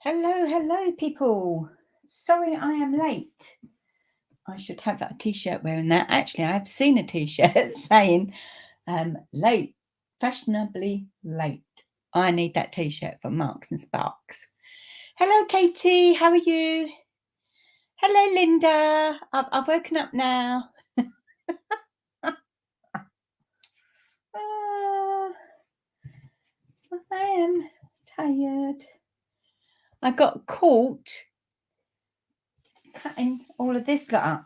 Hello, people. Sorry I am late. I should have that t-shirt wearing that. Actually, I've seen a t-shirt saying late, fashionably late. I need that t-shirt from Marks and Sparks. Hello, Katie. How are you? Hello, Linda. I've woken up now. I am tired. I got caught cutting all of this lot up,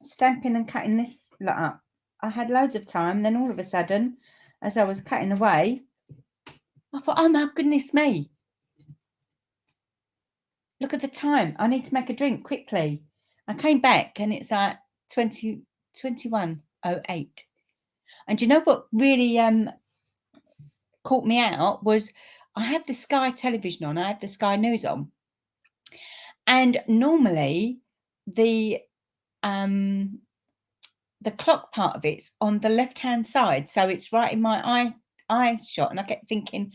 stamping and cutting this lot up. I had loads of time, then all of a sudden, as I was cutting away, I thought, oh my goodness me, look at the time, I need to make a drink quickly. I came back and it's at 21:08. And you know what really caught me out was I have the Sky television on, I have the Sky News on, and normally the clock part of it's on the left hand side, so it's right in my eye shot, and I kept thinking,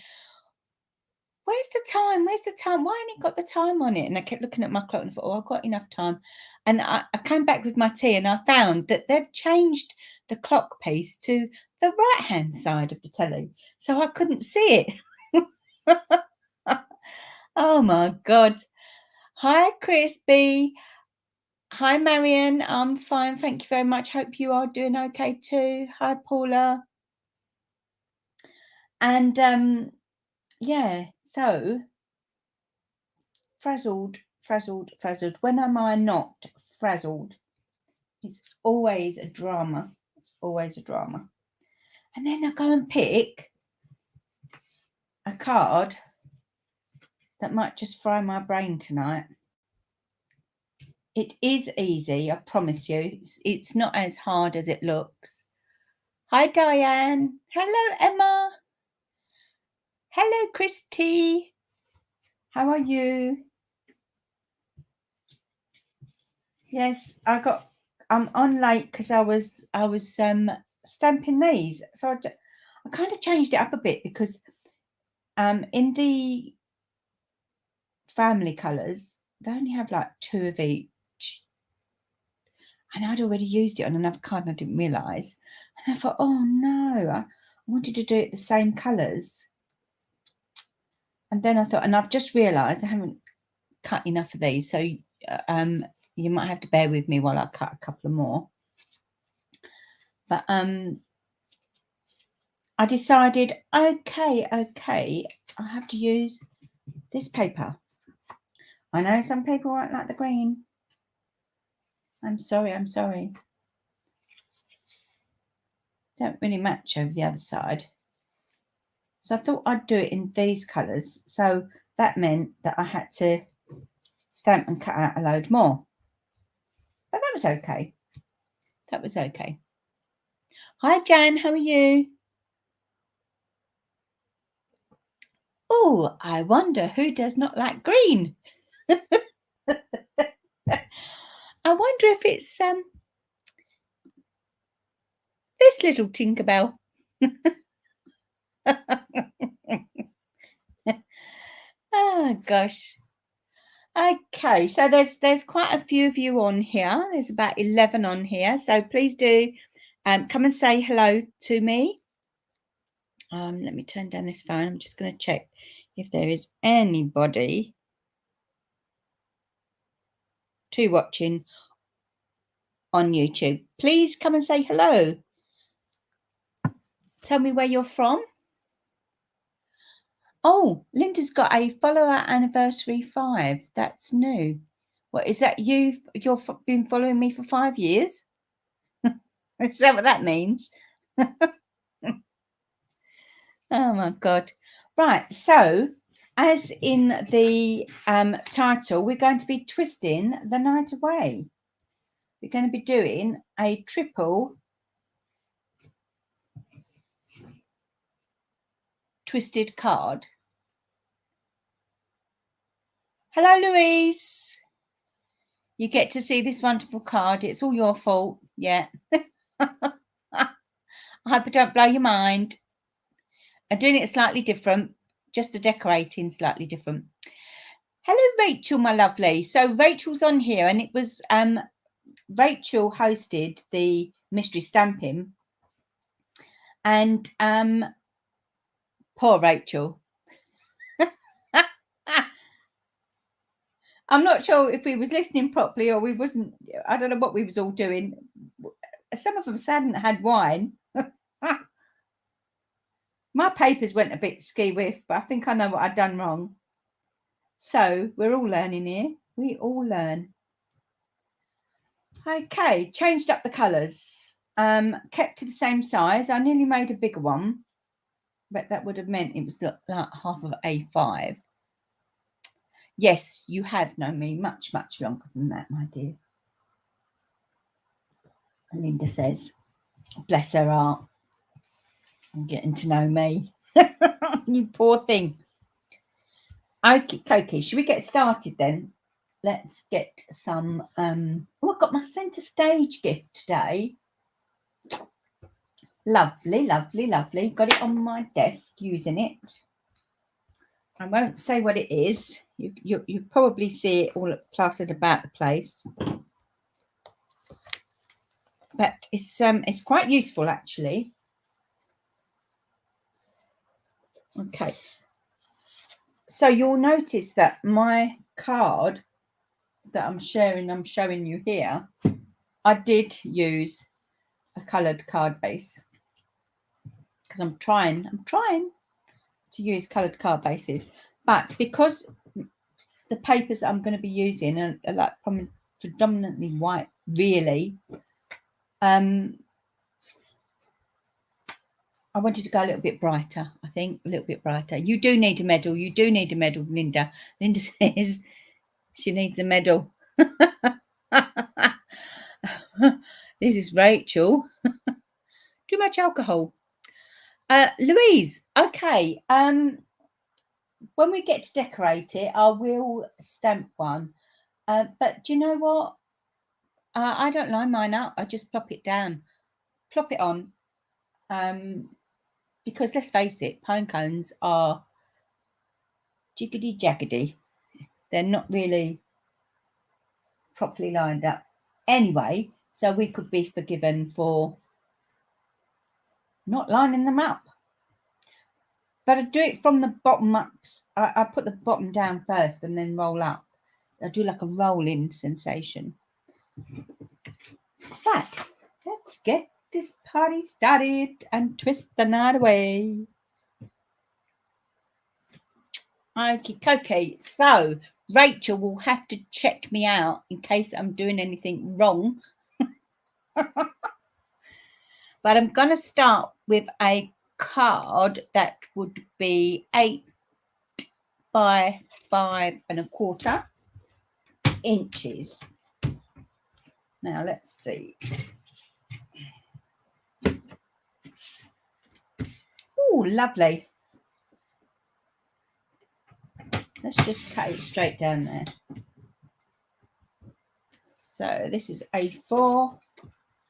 where's the time? Why ain't it got the time on it? And I kept looking at my clock and I thought, oh, I've got enough time. And I came back with my tea and I found that they've changed the clock piece to the right hand side of the telly, so I couldn't see it. Oh my God. Hi, Crispy. Hi, Marion. I'm fine. Thank you very much. Hope you are doing okay too. Hi, Paula. And yeah, so frazzled. When am I not frazzled? It's always a drama. And then I go and pick a card that might just fry my brain tonight. It is easy, I promise you. It's not as hard as it looks. Hi, Diane. Hello, Emma. Hello, Christy. How are you? Yes, I'm on late because I was stamping these, so I kind of changed it up a bit because in the family colours they only have like 2 of each, and I'd already used it on another card and I didn't realise, and I thought, oh no, I wanted to do it the same colours, and then I thought, and I've just realised I haven't cut enough of these, so you might have to bear with me while I cut a couple of more. But I decided, okay, I have to use this paper. I know some people won't like the green. I'm sorry. Don't really match over the other side. So I thought I'd do it in these colours. So that meant that I had to stamp and cut out a load more. But that was okay. Hi, Jan. How are you? Oh, I wonder who does not like green. I wonder if it's this little Tinkerbell. Oh gosh. Okay, so there's quite a few of you on here. There's about 11 on here, so please do come and say hello to me. Let me turn down this phone. I'm just going to check if there is anybody watching on YouTube. Please come and say hello. Tell me where you're from. Oh, Linda's got a follower anniversary 5. That's new. What is that? You've been following me for 5 years? Is that what that means? Oh my God. Right. So as in the title, we're going to be twisting the night away. We're going to be doing a triple twisted card. Hello, Louise. You get to see this wonderful card. It's all your fault. Yeah. I hope I don't blow your mind. I'm doing it slightly different. Just the decorating slightly different. Hello, Rachel, my lovely. So Rachel's on here, and it was Rachel hosted the mystery stamping, and poor Rachel. I'm not sure if we was listening properly or we wasn't. I don't know what we was all doing. Some of us hadn't had wine. My papers went a bit ski-whiff, but I think I know what I'd done wrong. So we're all learning here. We all learn. Okay, changed up the colours. Kept to the same size. I nearly made a bigger one, but that would have meant it was like half of A5. Yes, you have known me much, much longer than that, my dear. Linda says, bless her heart. I'm getting to know me. You poor thing. Okay, should we get started then? Let's get some oh, I got my centre stage gift today. Lovely, lovely, lovely. Got it on my desk, using it. I won't say what it is. You probably see it all plastered about the place, but it's quite useful actually. Okay, so you'll notice that my card that I'm showing you here, I did use a coloured card base because I'm trying to use coloured card bases, but because the papers that I'm going to be using are like predominantly white, really, I wanted to go a little bit brighter. I think a little bit brighter. You do need a medal. You do need a medal, Linda. Linda says she needs a medal. This is Rachel. Too much alcohol. Louise, okay. When we get to decorate it, I will stamp one. But do you know what? I don't line mine up. I just plop it down, plop it on. Because let's face it, pine cones are jiggedy jaggedy. They're not really properly lined up anyway, so we could be forgiven for not lining them up. But I do it from the bottom up. I put the bottom down first and then roll up. I do like a rolling sensation. But let's get this party started and twist the knot away. Okay, so Rachel will have to check me out in case I'm doing anything wrong. But I'm going to start with a card that would be 8 by 5 1/4 inches. Now let's see. Oh, lovely. Let's just cut it straight down there. So this is A4,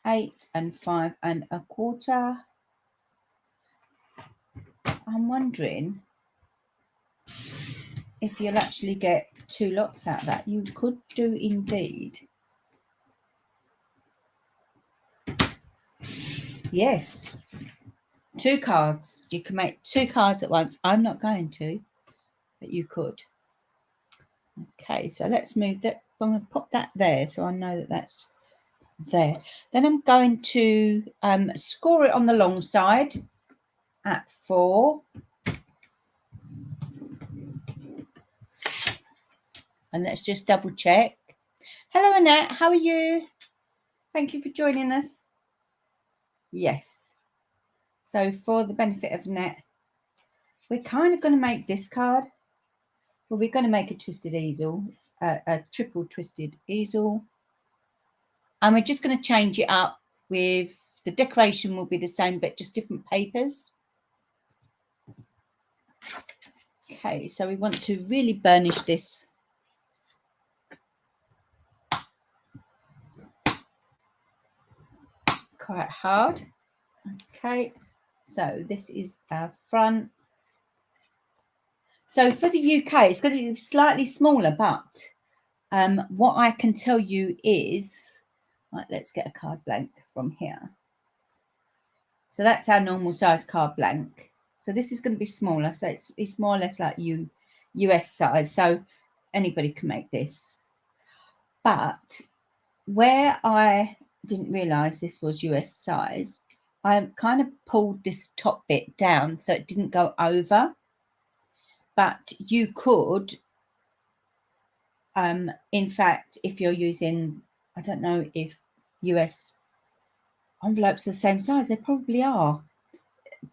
8 and 5 1/4. I'm wondering if you'll actually get 2 lots out of that. You could do indeed. Yes, 2 cards. You can make 2 cards at once. I'm not going to, but you could. Okay, so let's move that. I'm going to pop that there so I know that that's there. Then I'm going to score it on the long side at 4. And let's just double check. Hello, Annette. How are you? Thank you for joining us. Yes. So for the benefit of Annette, we're kind of going to make this card. Well, we're going to make a twisted easel, a triple twisted easel. And we're just going to change it up with the decoration will be the same, but just different papers. Okay, so we want to really burnish this. Quite hard. Okay, so this is our front. So for the UK, it's going to be slightly smaller, but what I can tell you is, right, let's get a card blank from here. So that's our normal size card blank. So this is going to be smaller. So it's more or less like US size. So anybody can make this. But where I didn't realise this was US size, I kind of pulled this top bit down so it didn't go over. But you could, in fact, if you're using, I don't know if US envelopes are the same size, they probably are.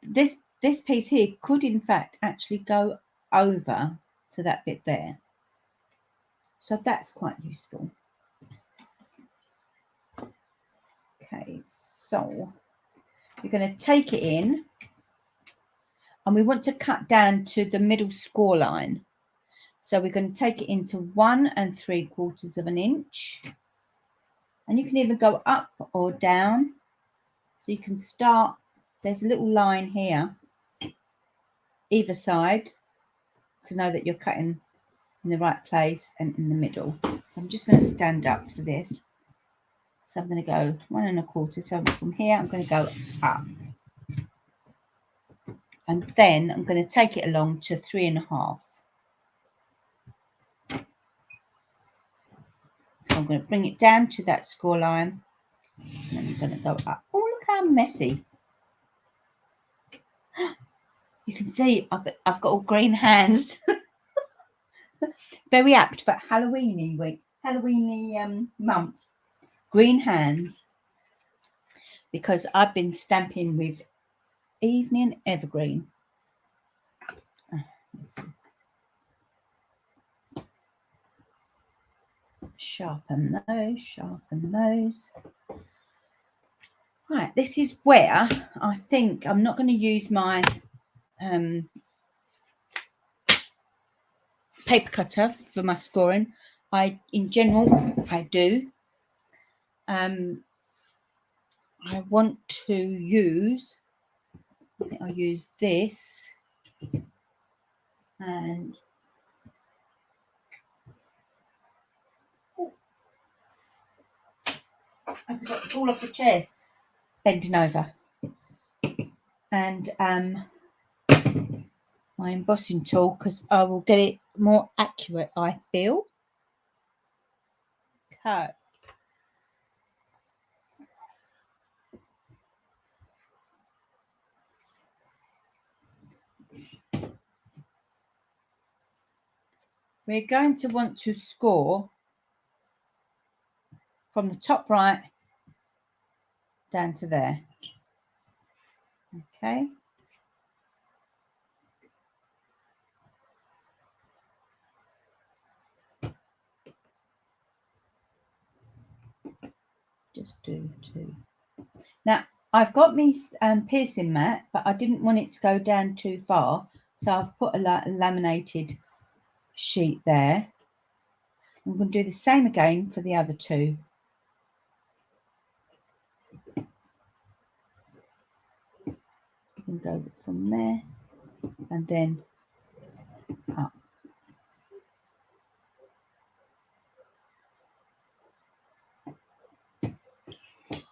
This piece here could, in fact, actually go over to that bit there. So that's quite useful. Okay, so we're going to take it in and we want to cut down to the middle score line. So we're going to take it into 1 3/4 of an inch. And you can either go up or down. So you can start, there's a little line here, either side, to know that you're cutting in the right place and in the middle. So I'm just going to stand up for this. So I'm going to go 1 1/4. So from here, I'm going to go up. And then I'm going to take it along to 3 1/2. So I'm going to bring it down to that score line. And then I'm going to go up. Oh, look how messy. You can see I've got all green hands. Very apt for Halloweeny week, Halloweeny month. Green hands. Because I've been stamping with Evening Evergreen. Sharpen those, sharpen those. Right, this is where I think I'm not going to use my paper cutter for my scoring. In general, I do. I want to use, I think I'll use this, and I've got to fall off the chair, bending over, and my embossing tool, because I will get it more accurate, I feel. Okay. We're going to want to score from the top right down to there. Okay. Just do 2. Now, I've got me piercing mat, but I didn't want it to go down too far. So I've put a laminated sheet there. I'm going to do the same again for the other 2. You can go from there and then up.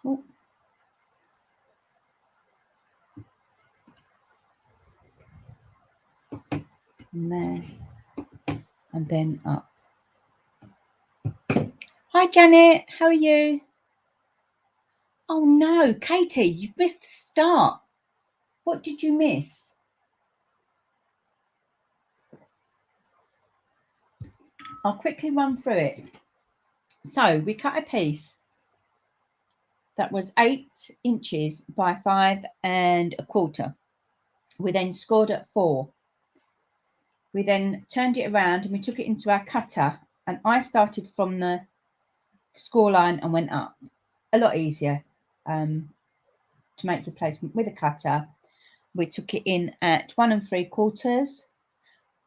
Oh. From there and then up. Hi Janet, how are you? Oh no, Katie, you've missed the start. What did you miss? I'll quickly run through it. So we cut a piece that was 8 inches by 5 1/4. We then scored at 4. We then turned it around and we took it into our cutter, and I started from the score line and went up. A lot easier to make your placement with a cutter. We took it in at 1 3/4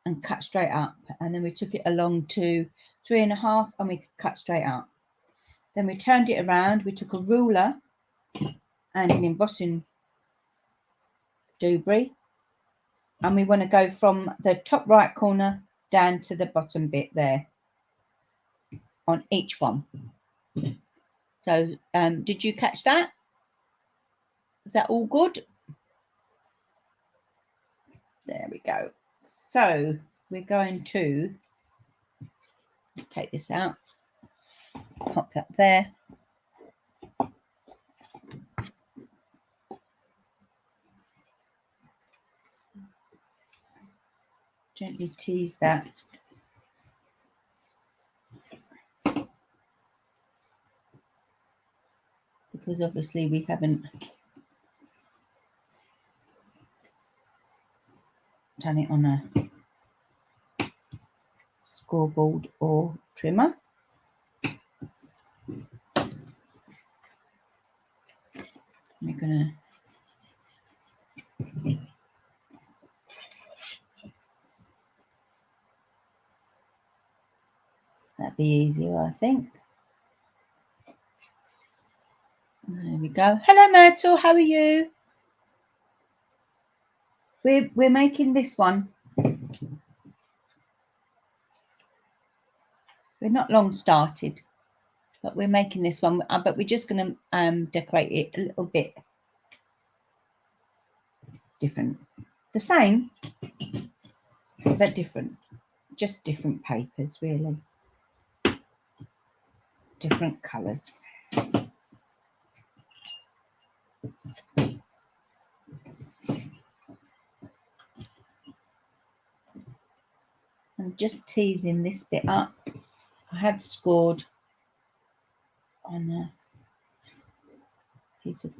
and cut straight up, and then we took it along to 3 1/2 and we cut straight up. Then we turned it around, we took a ruler and an embossing doobry, And we want to go from the top right corner down to the bottom bit there on each one. So did you catch that? Is that all good? There we go. So we're going to, let's take this out, pop that there. Gently tease that. Because obviously we haven't done it on a scoreboard or trimmer. We're going to that'd be easier, I think. There we go. Hello, Myrtle. How are you? We're making this one. We're not long started, but we're making this one. But we're just going to decorate it a little bit different. The same, but different. Just different papers, really. Different colours. I'm just teasing this bit up. I have scored on a piece of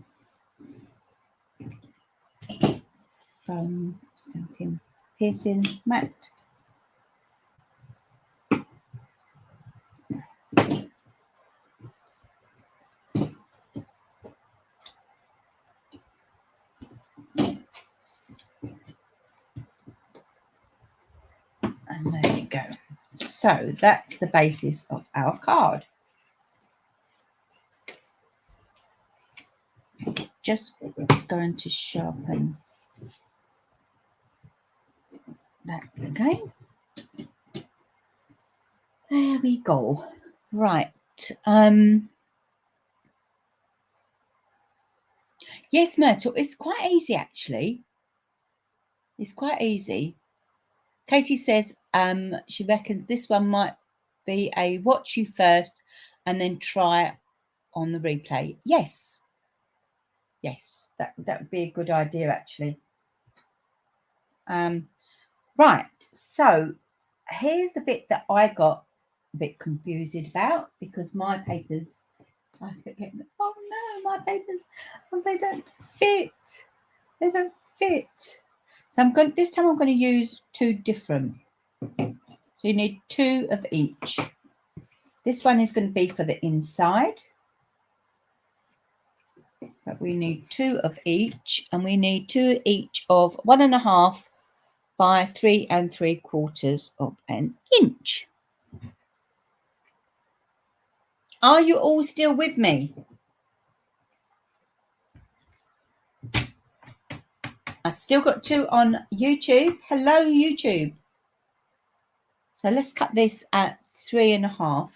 foam stamping piercing mat. And there we go. So that's the basis of our card. Just going to sharpen that again. There we go. Right. Yes, Myrtle, it's quite easy actually. It's quite easy. Katie says she reckons this one might be a watch you first and then try on the replay. Yes. Yes, that would be a good idea actually. Right, so here's the bit that I got a bit confused about because my papers, I forget. Oh no, my papers, they don't fit. They don't fit. So this time I'm going to use two different. So you need two of each. This one is going to be for the inside. But we need two of each, and we need two each of 1.5 by 3 3/4 of an inch. Are you all still with me? I still got two on YouTube. Hello, YouTube. So let's cut this at 3.5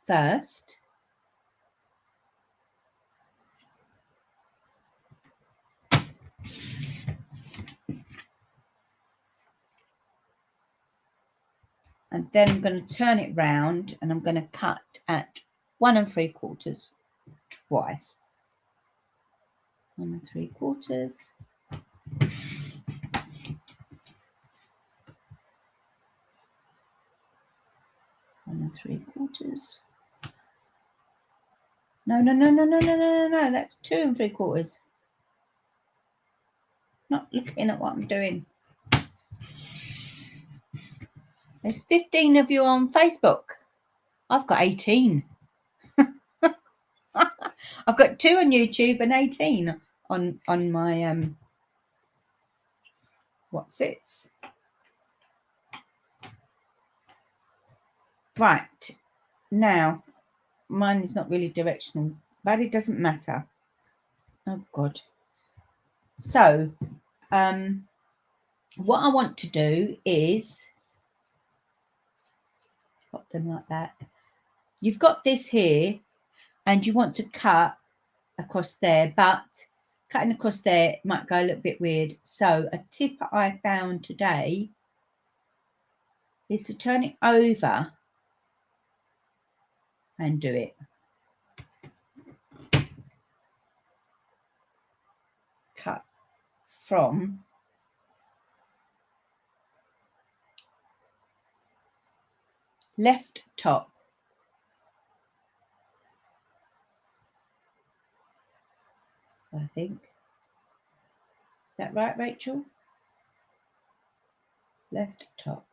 first. And then I'm going to turn it round and I'm going to cut at 1 3/4 twice. 1 3/4. One 3/4. No. That's 2 3/4. Not looking at what I'm doing. There's 15 of you on Facebook. I've got 18. I've got 2 on YouTube and 18 on my what's it? Right. Now, mine is not really directional, but it doesn't matter. Oh God. So, what I want to do is pop them like that. You've got this here and you want to cut across there, but cutting across there might go a little bit weird. So a tip I found today is to turn it over and do it. Cut from left top. I think. Is that right, Rachel? Left top.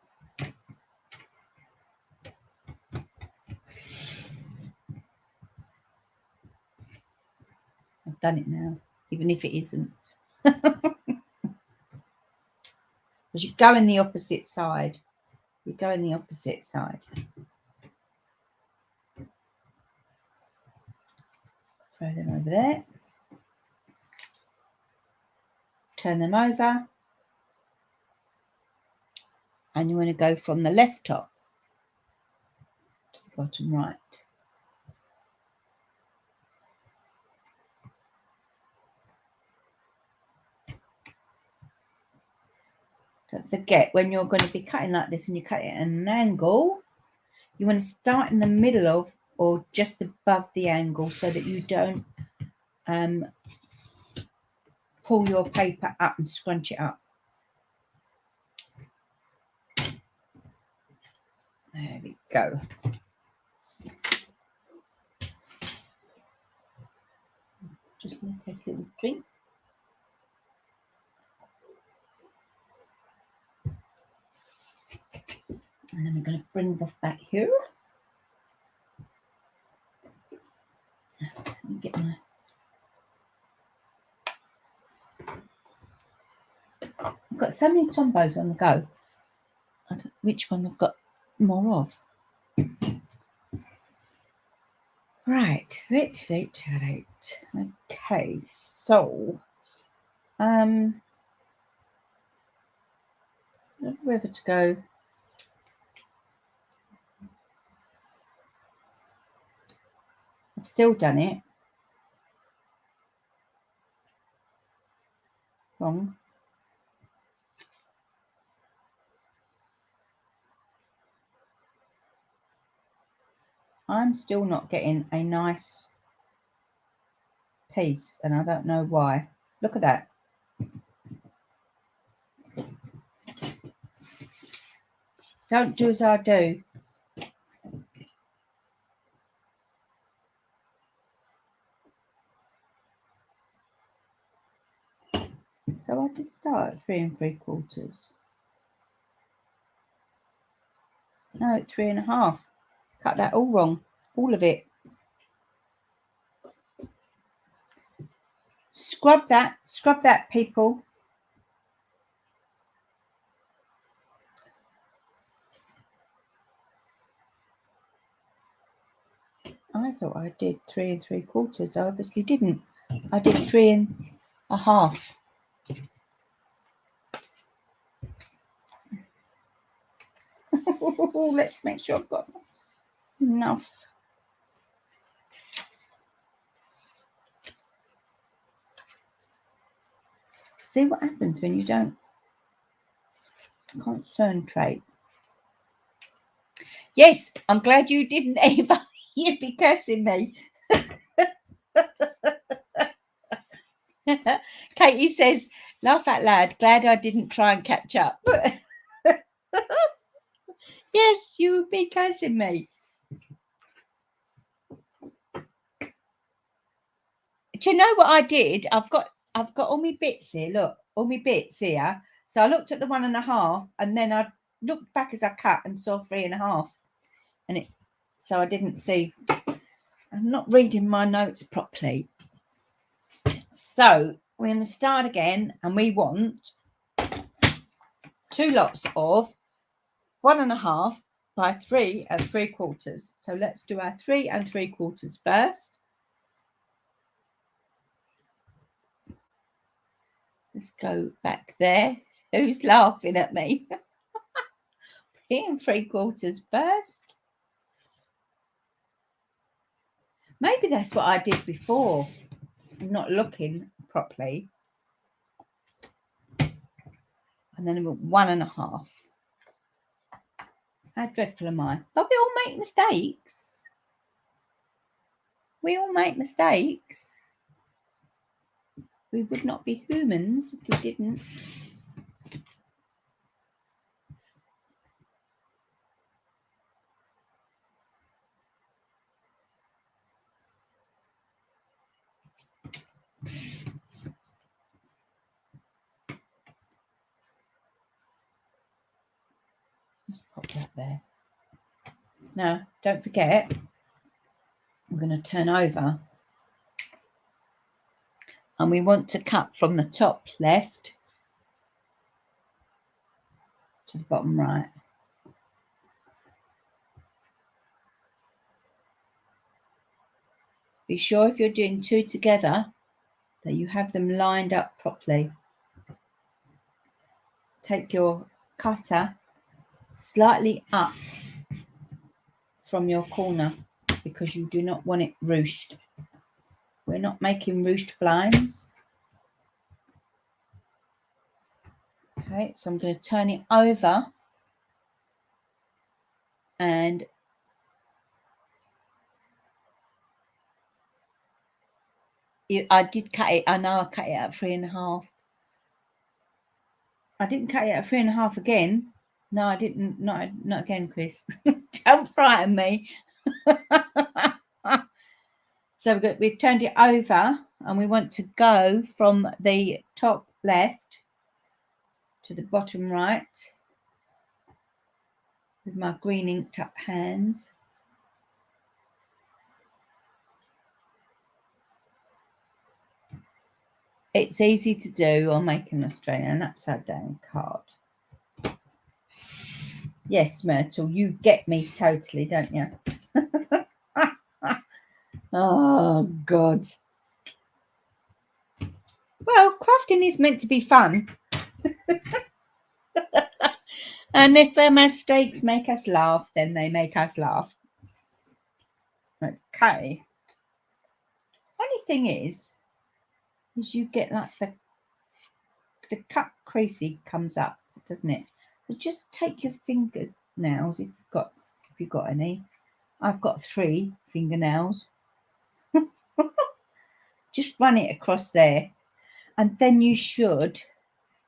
I've done it now, even if it isn't. Because you go in the opposite side. You go in the opposite side. Throw them over there. Turn them over. And you want to go from the left top to the bottom right. Don't forget, when you're going to be cutting like this and you cut it at an angle, you want to start in the middle of or just above the angle so that you don't pull your paper up and scrunch it up. There we go. Just going to take a little drink. And then we're going to bring this back here. Let me get my... I've got so many Tombos on the go. I don't know which one I've got more of. Right, let's eight. Okay, so whether to go. I've still done it wrong. I'm still not getting a nice piece, and I don't know why. Look at that. Don't do as I do. So I did start at 3 3/4. No, at 3 1/2. Cut that all wrong. All of it. Scrub that, people. I thought I did 3 3/4. I obviously didn't. I did 3 1/2. Let's make sure I've got enough. See what happens when you don't concentrate. Yes, I'm glad you didn't, Eva. You'd be cursing me. Katie says, laugh out loud. Glad I didn't try and catch up. Yes, you would be cursing me. Do you know what I did? I've got all my bits here. Look, all my bits here. So I looked at the 1 1/2, and then I looked back as I cut and saw 3 1/2, and it. So I didn't see. I'm not reading my notes properly. So we're going to start again, and we want 2 lots of 1 1/2 by 3 3/4. So let's do our 3 3/4 first. Let's go back there. Who's laughing at me? 3 3/4 burst. Maybe that's what I did before. I'm not looking properly. And then 1.5. How dreadful am I? But we all make mistakes. We all make mistakes. We would not be humans if we didn't. Let's pop that there. Now, don't forget, I'm going to turn over. And we want to cut from the top left to the bottom right. Be sure if you're doing 2 together that you have them lined up properly. Take your cutter slightly up from your corner because you do not want it ruched. We're not making ruched blinds. Okay, so I'm going to turn it over and I did cut it. I know I cut it at 3.5. I didn't cut it at 3.5 again. No, I didn't. Not again, Chris. Don't frighten me. So we've turned it over and we want to go from the top left to the bottom right with my green inked up hands. It's easy to do on making an upside down card. Yes, Myrtle, you get me totally, don't you? Oh, God. Well, crafting is meant to be fun. And if our mistakes make us laugh, then they make us laugh. Okay. Only thing is you get like the cut creasy comes up, doesn't it? So just take your fingernails if you've got any. I've got 3 fingernails. Just run it across there, and then you should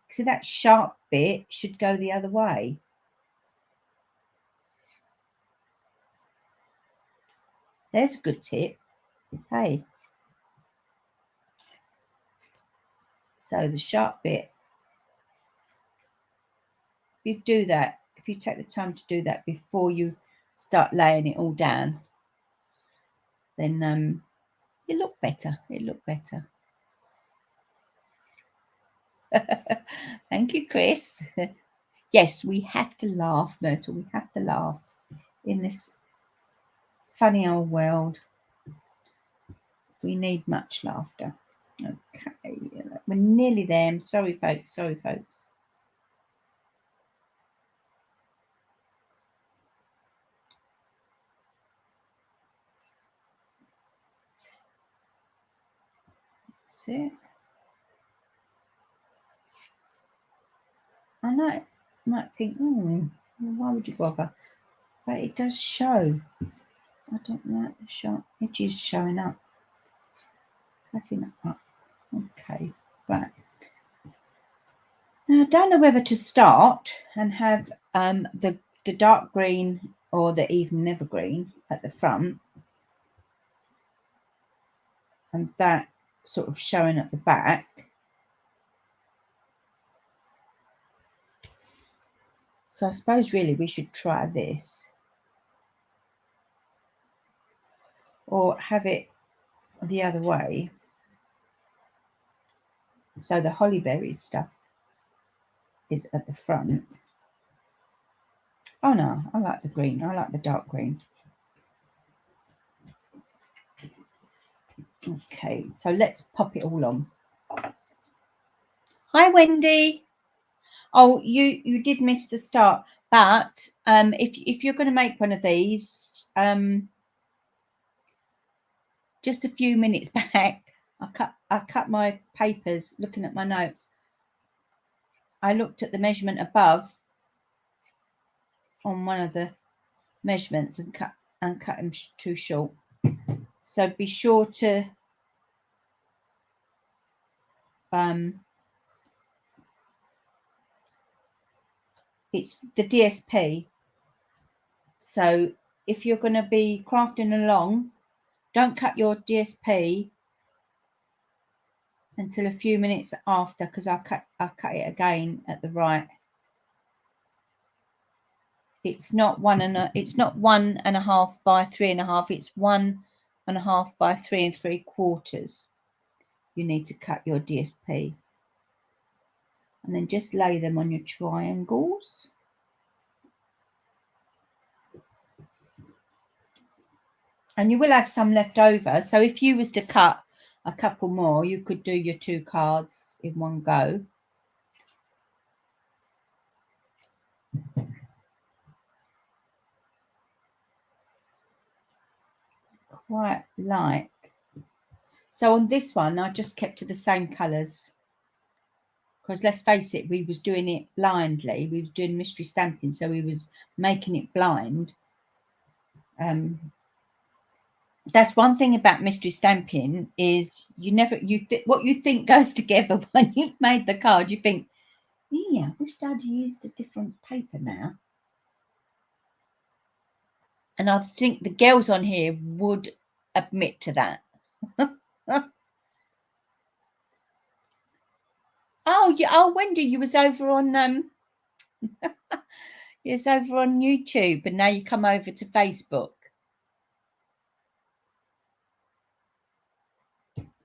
see that sharp bit should go the other way. There's a good tip. Hey. So the sharp bit, if you take the time to do that before you start laying it all down, then it look better. Thank you, Chris. Yes, we have to laugh, Myrtle. We have to laugh in this funny old world. We need much laughter. Okay, we're nearly there. I'm sorry, folks. That's it. I know you might think, why would you bother? But it does show. I don't like the sharp edges showing up. Cutting it up. Okay, right. Now I don't know whether to start and have the dark green or the even evergreen at the front, and that sort of showing at the back. So I suppose really we should try this, or have it the other way. So the holly berries stuff is at the front. Oh no, I like the green. I like the dark green. Okay, so let's pop it all on. Hi, Wendy. Oh, you did miss the start, but if you're going to make one of these, just a few minutes back, I cut my papers looking at my notes. I looked at the measurement above on one of the measurements and cut them too short. So be sure to it's the DSP. So if you're going to be crafting along, don't cut your DSP until a few minutes after, because I'll cut it again at the right. It's not 1.5 by 3.5. It's 1.5 by 3 3/4. You need to cut your DSP, and then just lay them on your triangles. And you will have some left over. So if you was to cut a couple more, you could do your 2 cards in one go. Quite like. So on this one, I just kept to the same colours. Because let's face it, we was doing it blindly. We was doing mystery stamping, so we was making it blind. That's one thing about mystery stamping is what you think goes together when you've made the card. You think, yeah, I wish I'd used a different paper now. And I think the girls on here would admit to that. Oh, yeah. Oh, Wendy, you was over on you was over on YouTube, and now you come over to Facebook.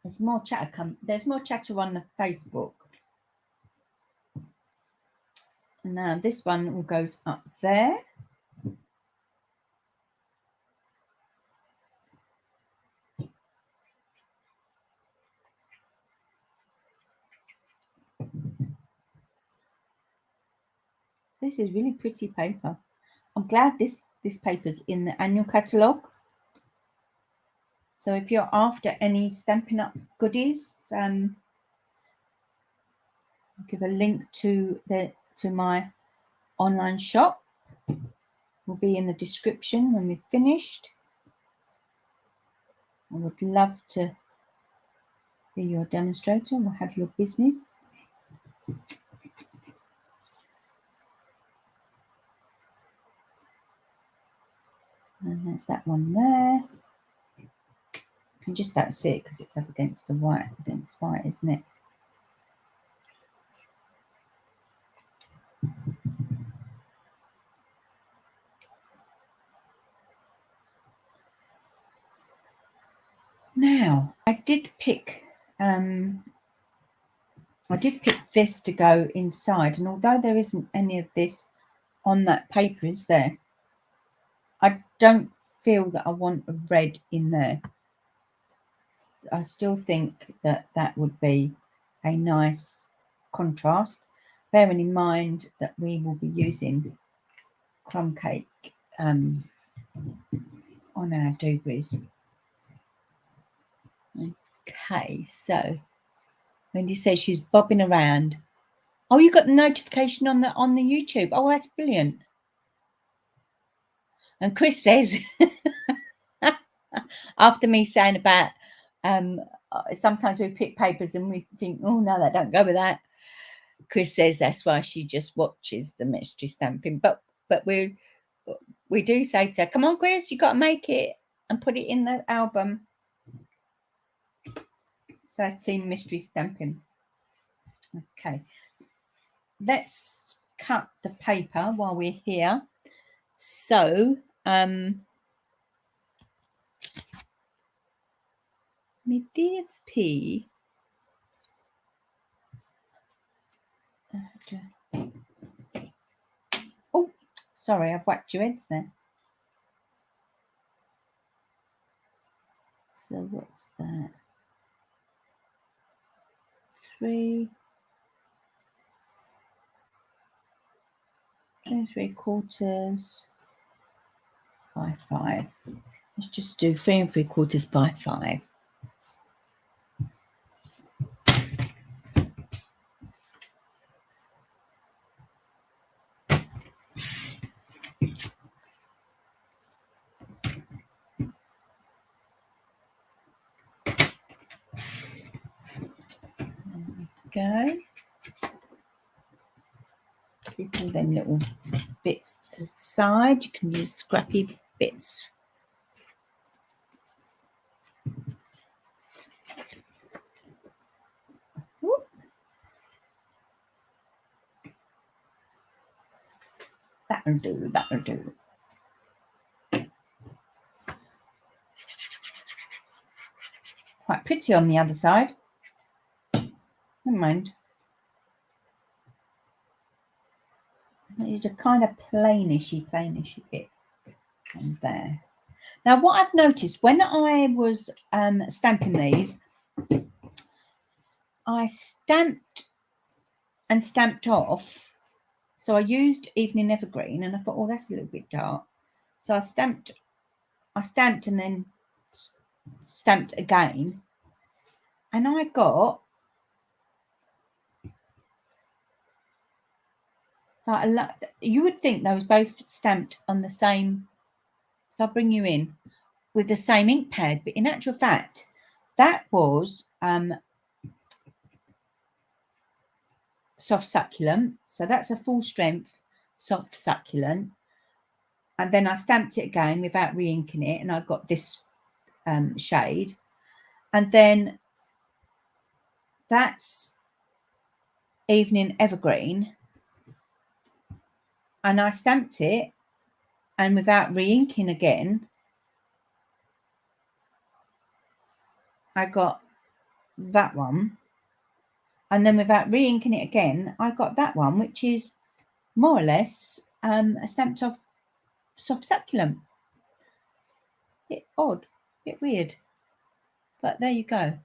There's more chatter There's more chatter on the Facebook. And now this one all goes up there. This is really pretty paper. I'm glad this paper's in the annual catalogue. So if you're after any Stampin' Up goodies, I'll give a link to my online shop. Will be in the description when we've finished. I would love to be your demonstrator or have your business. And there's that one there. You can just about see it because it's up against the white, isn't it? Now, I did pick this to go inside, and although there isn't any of this on that paper, is there? I don't feel that I want a red in there. I still think that would be a nice contrast, bearing in mind that we will be using crumb cake on our doobies. Okay, so Wendy says she's bobbing around. Oh, you got the notification on the YouTube. Oh, that's brilliant. And Chris says, after me saying about sometimes we pick papers and we think, oh no, that don't go with that. Chris says that's why she just watches the mystery stamping. But we do say to her, come on, Chris, you got to make it and put it in the album. So team mystery stamping. Okay, let's cut the paper while we're here. So my DSP. Oh, sorry, I've whacked your heads there. So what's that? 3. 3 3/4 by 5. Let's just do 3 3/4 by 5. Go. Keep all them little bits to the side. You can use scrappy bits. Whoop. That'll do, that'll do. Quite pretty on the other side. Never mind. It's a kind of plainishy bit on there. Now, what I've noticed when I was stamping these, I stamped and stamped off. So I used Evening Evergreen, and I thought, oh, that's a little bit dark. So I stamped and then stamped again, and I got like a lot. You would think those both stamped on the same. If I bring you in with the same ink pad, but in actual fact, that was soft succulent. So that's a full strength soft succulent, and then I stamped it again without re-inking it, and I got this shade, and then that's Evening Evergreen, and I stamped it, and without re-inking again, I got that one, and then without re-inking it again, I got that one, which is more or less a stamped off soft succulent. Bit odd, bit weird, but there you go.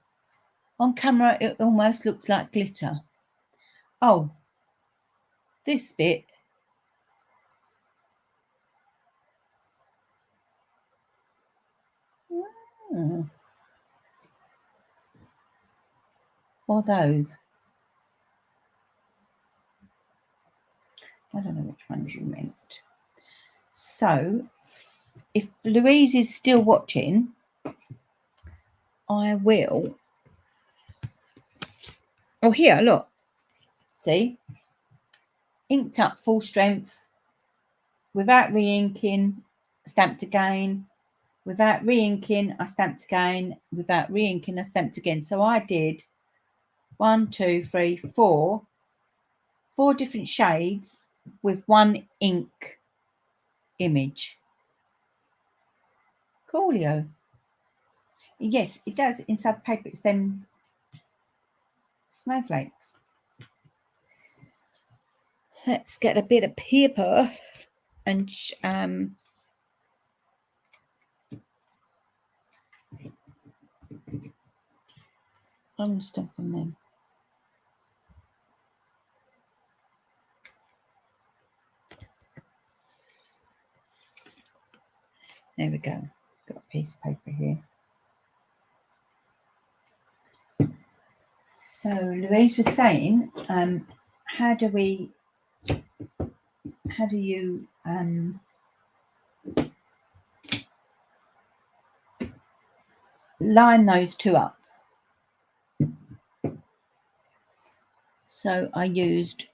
On camera, it almost looks like glitter. Oh, this bit. Or those. I don't know which ones you meant. So, if Louise is still watching, I will. Oh, here, look. See? Inked up full strength, without re-inking, stamped again. Without re-inking, I stamped again. Without re-inking, I stamped again. So I did 1, 2, 3, 4 different shades with one ink image. Coolio. Yes, it does. Inside the paper, it's them snowflakes. Let's get a bit of paper and I'm stamping them. There we go. Got a piece of paper here. So Louise was saying, how do you line those two up? So I used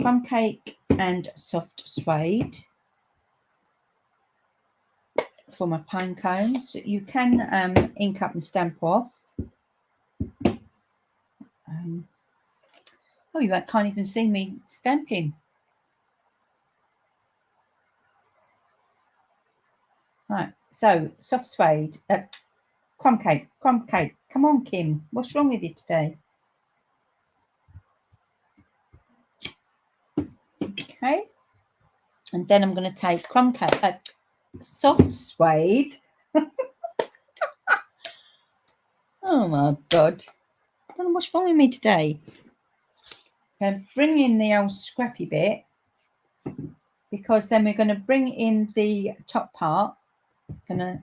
crumb cake and soft suede for my pine cones. You can ink up and stamp off. Oh, you can't even see me stamping. Right, so soft suede, crumb cake. Come on, Kim, what's wrong with you today? Okay, and then I'm going to take crumb cake, soft suede. Oh my God, I don't know what's wrong with me today. Going to bring in the old scrappy bit, because then we're going to bring in the top part. Going to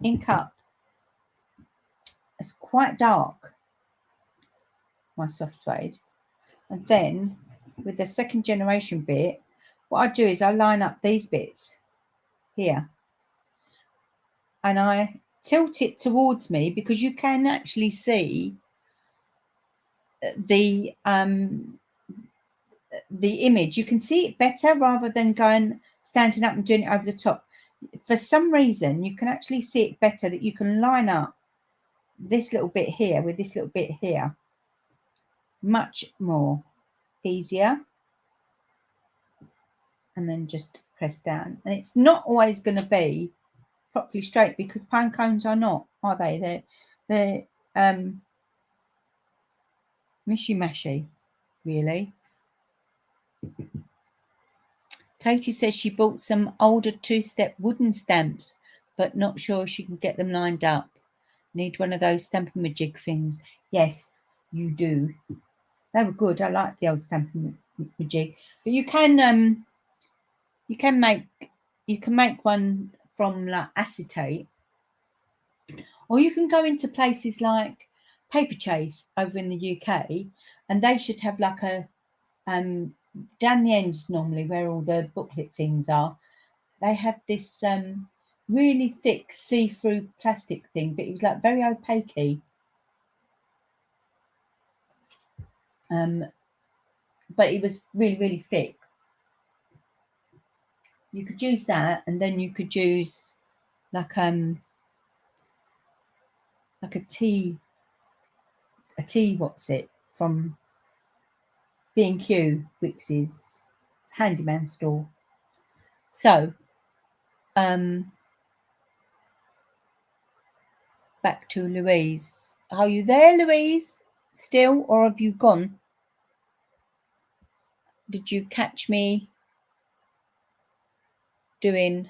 ink up. It's quite dark, my soft suede. And then with the second generation bit, what I do is I line up these bits here and I tilt it towards me, because you can actually see the image. You can see it better rather than standing up and doing it over the top. For some reason, you can actually see it better, that you can line up this little bit here with this little bit here. Much more easier. And then just press down. And it's not always going to be properly straight, because pine cones are not, are they? They're mishy-mashy, really. Katie says she bought some older two-step wooden stamps, but not sure she can get them lined up. Need one of those stamping majig things. Yes, you do. They were good. I like the old stamping majig. But you can make one from like acetate, or you can go into places like Paper Chase over in the UK, and they should have like a down the ends normally where all the booklet things are. They have this really thick see-through plastic thing, but it was like very opaque. But it was really, really thick. You could use that, and then you could use like a tea what's it from B&Q, Wix's handyman store. So back to Louise. Are you there, Louise, still, or have you gone? Did you catch me doing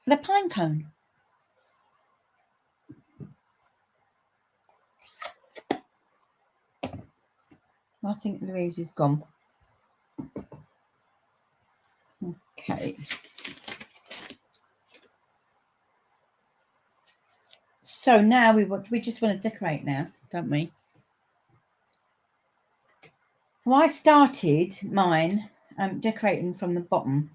the pine cone? I think Louise is gone. Okay. So now we just want to decorate now, don't we? So I started mine decorating from the bottom.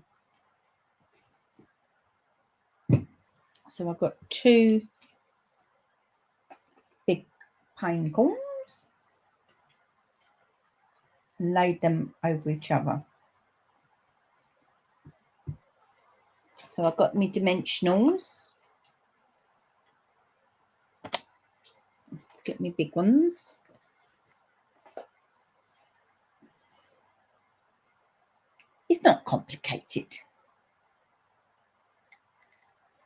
So I've got 2 big pine cones and laid them over each other. So I've got my dimensionals. Let's get me big ones. It's not complicated.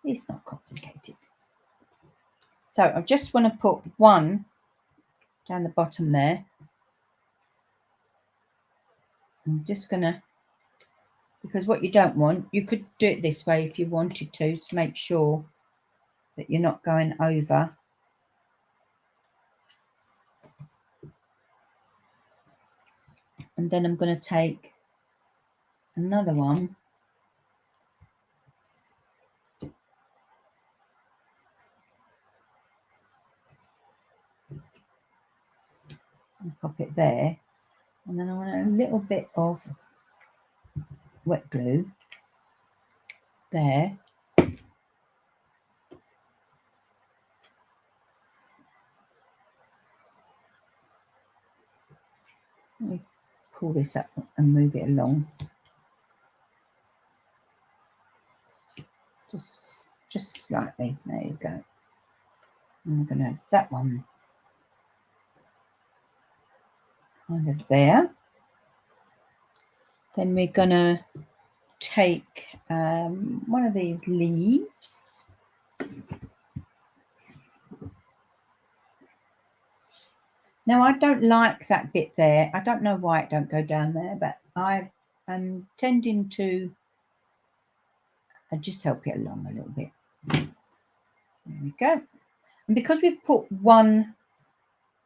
It's not complicated. So I just want to put one down the bottom there. I'm just going to, because what you don't want, you could do it this way if you wanted to make sure that you're not going over. And then I'm going to take another one and pop it there. And then I want a little bit of wet glue there. Let me pull this up and move it along. Just slightly. There you go. And I'm going to have that one kind of there. Then we're going to take one of these leaves. Now, I don't like that bit there. I don't know why it don't go down there, but I am tending to just help it along a little bit. There we go. And because we've put one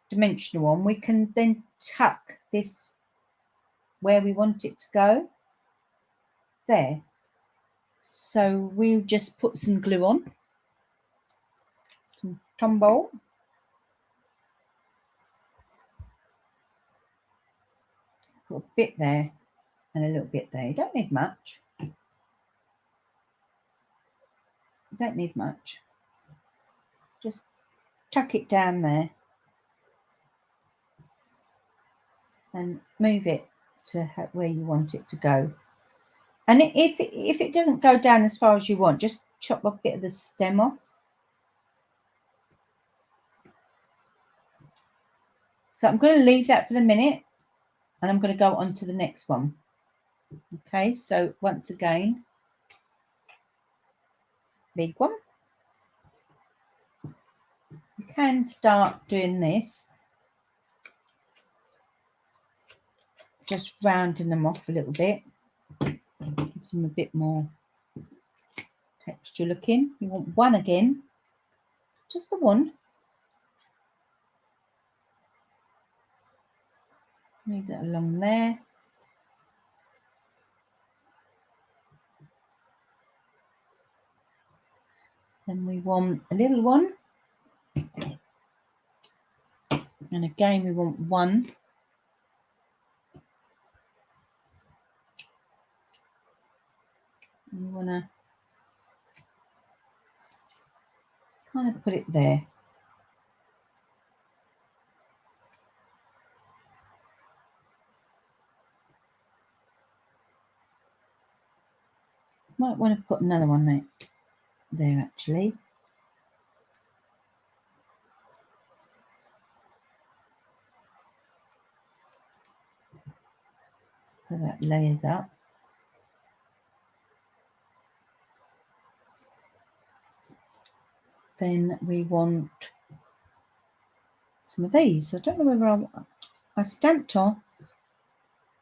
dimensional on, we can then tuck this where we want it to go there. So we'll just put some glue on, some Tombow. Put a bit there and a little bit there. You don't need much. You don't need much. Just tuck it down there and move it to where you want it to go. And if it doesn't go down as far as you want, just chop a bit of the stem off. So I'm going to leave that for the minute and I'm going to go on to the next one. Okay, so once again, big one. You can start doing this, just rounding them off a little bit. Gives them a bit more texture looking. You want one again, just the one. Move that along there. Then we want a little one. And again, we want one. And you want to kind of put it there. Might want to put another one there actually. So that layers up. Then we want some of these. I don't know whether I stamped off.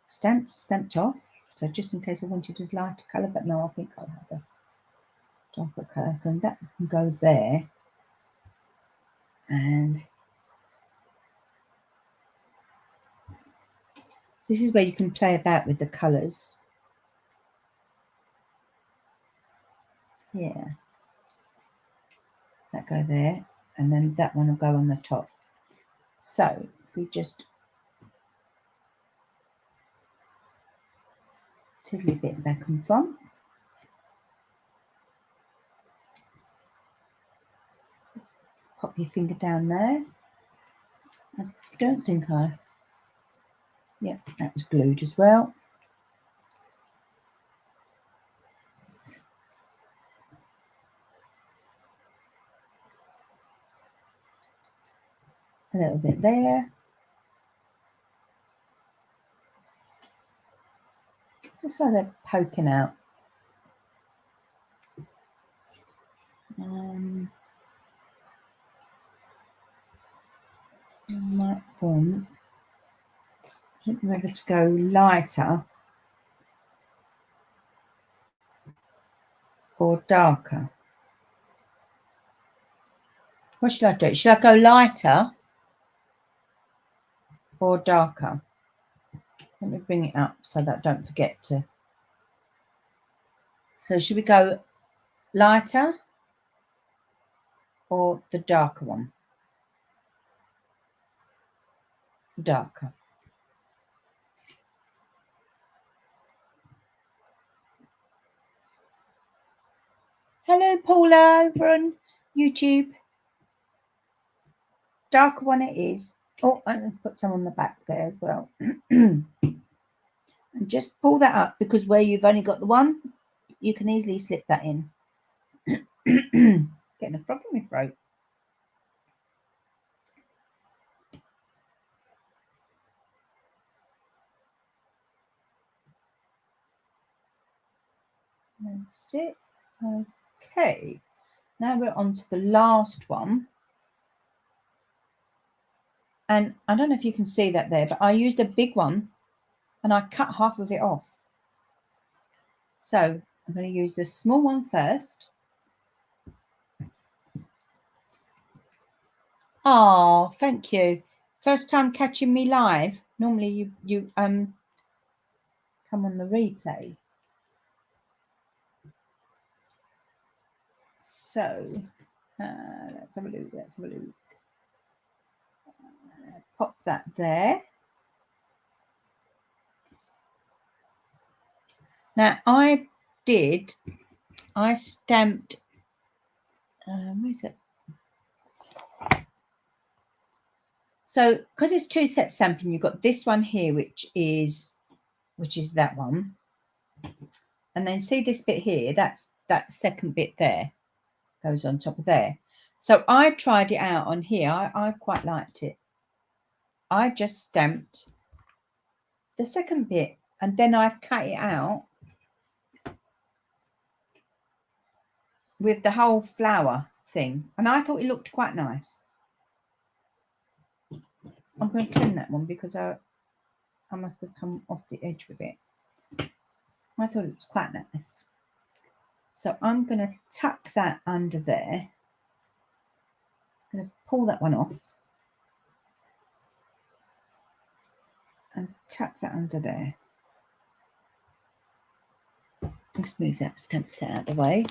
Stamped off. So just in case I wanted a lighter colour, but no, I think I'll have a darker colour. And that can go there. And this is where you can play about with the colours. Yeah. That go there. And then that one will go on the top. So if we just tiddly bit back and front. Pop your finger down there. I don't think yeah, that was glued as well. A little bit there. Just so they're poking out. I might want, I don't know whether to go lighter or darker. What should I do? Should I go lighter or darker? Let me bring it up so that I don't forget to. So should we go lighter or the darker one? Darker. Hello, Paula, over on YouTube. Darker one it is. Oh, I'm going to put some on the back there as well. And just pull that up, because where you've only got the one, you can easily slip that in. Getting a frog in my throat. That's it. Okay. Now we're on to the last one. And I don't know if you can see that there, but I used a big one and I cut half of it off. So I'm going to use the small one first. Oh, thank you. First time catching me live. Normally you come on the replay. So let's have a look. Let's have a look. Pop that there. Now I stamped. Where's it? So because it's two set stamping, you've got this one here, which is that one, and then see this bit here. That's that second bit there goes on top of there. So I tried it out on here. I quite liked it. I just stamped the second bit and then I cut it out with the whole flower thing, and I thought it looked quite nice. I'm going to trim that one because I must have come off the edge with it. I thought it was quite nice. So I'm going to tuck that under there. I'm going to pull that one off and tuck that under there. Let's move that stamp set out of the way.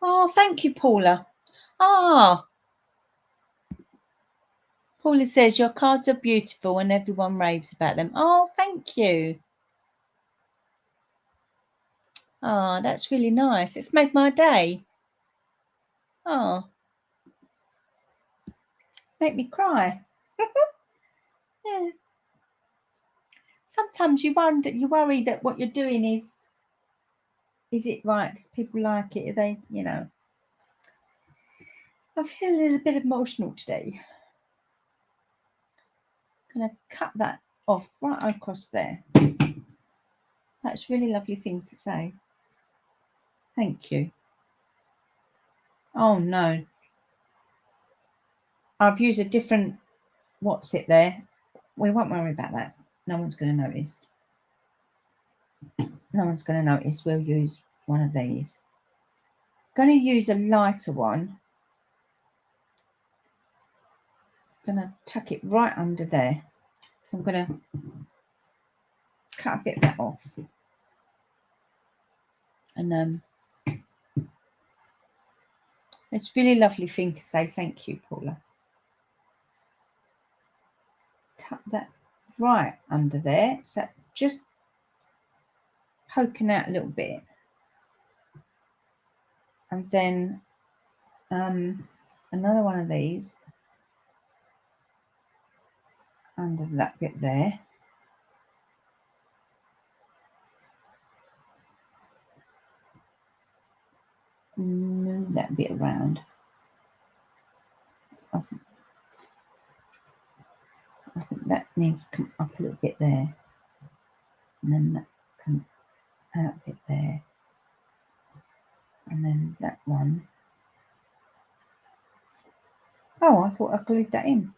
Oh, thank you, Paula. Ah, Paula says your cards are beautiful and everyone raves about them. Oh, thank you. Oh, that's really nice. It's made my day. Oh, make me cry. Yeah. Sometimes you worry that what you're doing is it right? Does people like it? Are they, you know? I feel a little bit emotional today. I'm going to cut that off right across there. That's a really lovely thing to say. Thank you. Oh no. I've used a different, what's it there? We won't worry about that. No one's going to notice. No one's going to notice. We'll use one of these. I'm going to use a lighter one. I'm going to tuck it right under there. So I'm going to cut a bit of that off. And it's a really lovely thing to say. Thank you, Paula. Tuck that right under there. So just poking out a little bit. And then another one of these under that bit there. Move that bit around. I think that needs to come up a little bit there. And then that come out a bit there. And then that one. Oh, I thought I glued that in.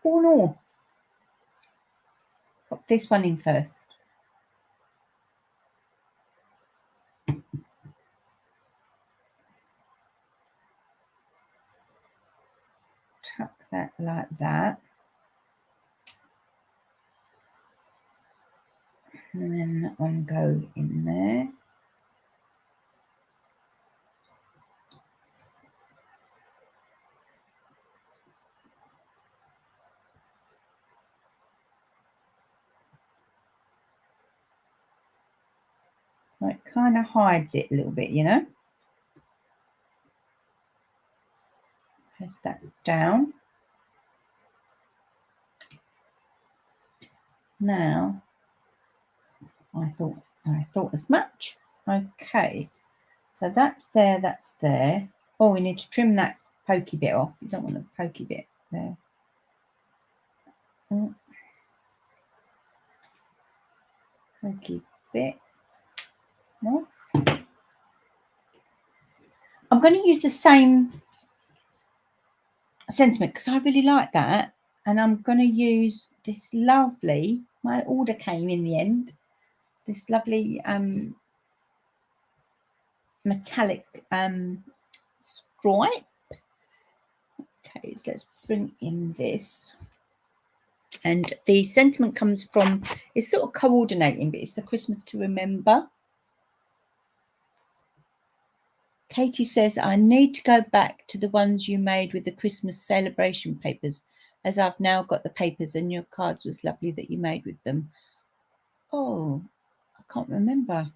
Oh no. Pop this one in first. Tuck that like that. And then that one go in there. So it kind of hides it a little bit, you know. Press that down. Now, I thought as much. Okay, so that's there, that's there. Oh, we need to trim that pokey bit off. You don't want the pokey bit there. Pokey bit off. I'm going to use the same sentiment because I really like that. And I'm going to use this lovely, my order came in the end, this lovely metallic stripe. Okay, so let's bring in this. And the sentiment comes from, it's sort of coordinating, but it's the Christmas to remember. Katie says, I need to go back to the ones you made with the Christmas celebration papers, as I've now got the papers, and your cards was lovely that you made with them. Oh, I can't remember.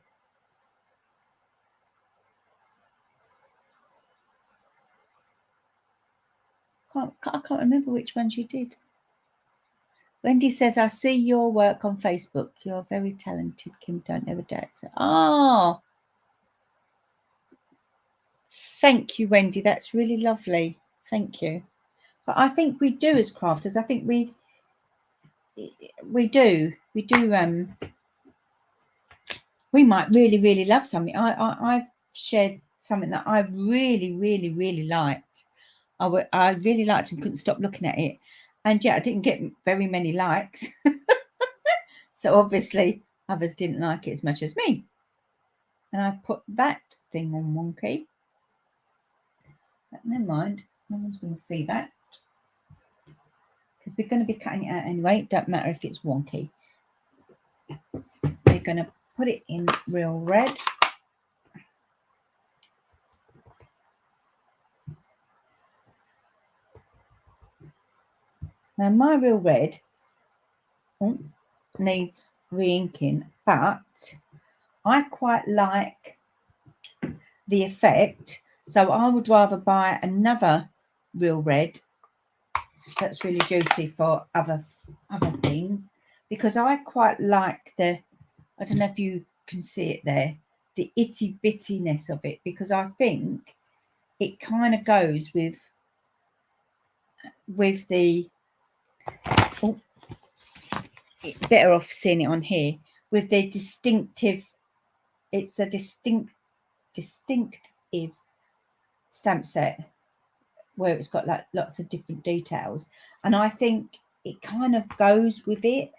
I can't remember which ones you did. Wendy says, I see your work on Facebook. You're very talented, Kim. Don't ever doubt it. Oh, thank you, Wendy. That's really lovely. Thank you. But I think we do as crafters. I think we do. We might really love something. I've shared something that I really liked. I really liked and couldn't stop looking at it. And yeah, I didn't get very many likes. So obviously others didn't like it as much as me. And I put that thing on wonky. But never mind. No one's going to see that. Because we're going to be cutting it out anyway. It don't matter if it's wonky. We're going to put it in real red. Now my real red needs re-inking, but I quite like the effect, so I would rather buy another real red that's really juicy for other things, because I quite like the, I don't know if you can see it there, the itty bittiness of it, because I think it kind of goes with the better off seeing it on here, with the distinctive, it's a distinctive stamp set where it's got like lots of different details, and I think it kind of goes with it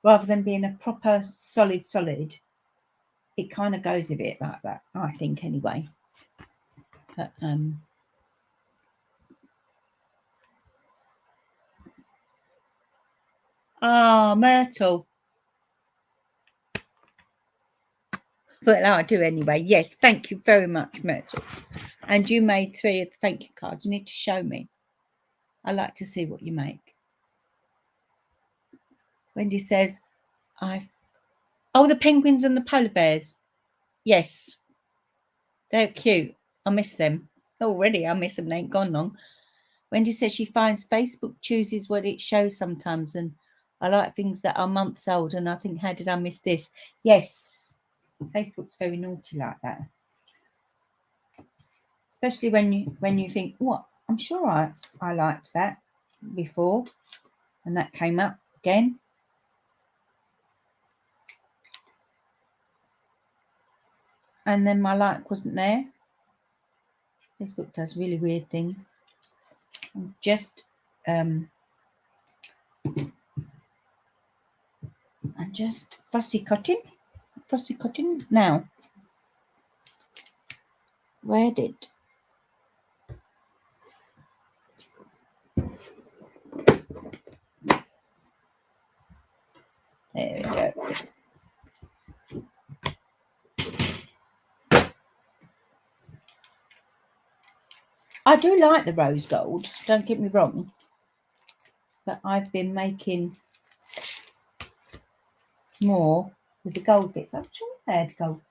rather than being a proper solid. It kind of goes with it like that, I think, anyway. But Myrtle. But I do anyway. Yes, thank you very much, Myrtle. And you made 3 of the thank you cards. You need to show me. I like to see what you make. Wendy says, oh, the penguins and the polar bears. Yes. They're cute. I miss them. Already, I miss them. They ain't gone long. Wendy says she finds Facebook chooses what it shows sometimes, and I like things that are months old, and I think, how did I miss this? Yes. Facebook's very naughty like that. Especially when you think, what? I'm sure I liked that before, and that came up again. And then my like wasn't there. Facebook does really weird things. I'm just fussy cutting now. Where did there we go. I do like the rose gold, don't get me wrong, but I've been making more with the gold bits. I'm sure I had gold.